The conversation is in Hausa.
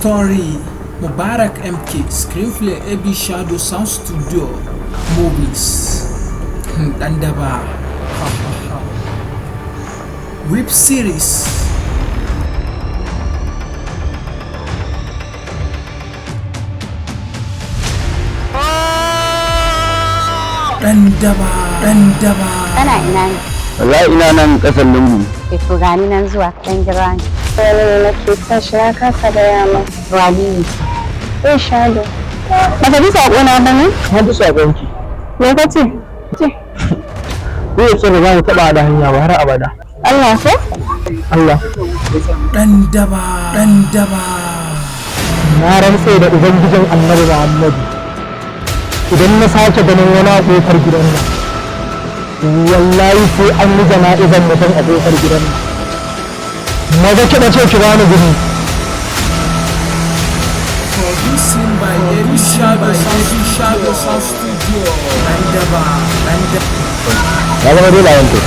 Story Mubarak MK. Screenplay AB Shadow Sound Studio. Movies Dandaba. Web series Dandaba. Kana ina ne? Wallahi ina nan kasar lungu. To gani nan zuwa kan jira ni. Wani ne nake son shi na kasa da yamma. Wani ne? Shado. Baka ji saƙo na ba ne? Na ji saƙonki. Me ka ce? Ko yace ba za mu taɓa da hanya ba har abada. Allah ko? Allah. Dandaba. Na rantse da Ubangijin Annabi Muhammadu. Idan na sake ganin wani a ƙofar gidan nan, wallahi sai an yi jana'izar mutum a ƙofar gidan nan. Maza kiɗa ce ki bani guri. Producing by AB Shadow Sound Studio. Dandaba. Ya zama dole a yanke.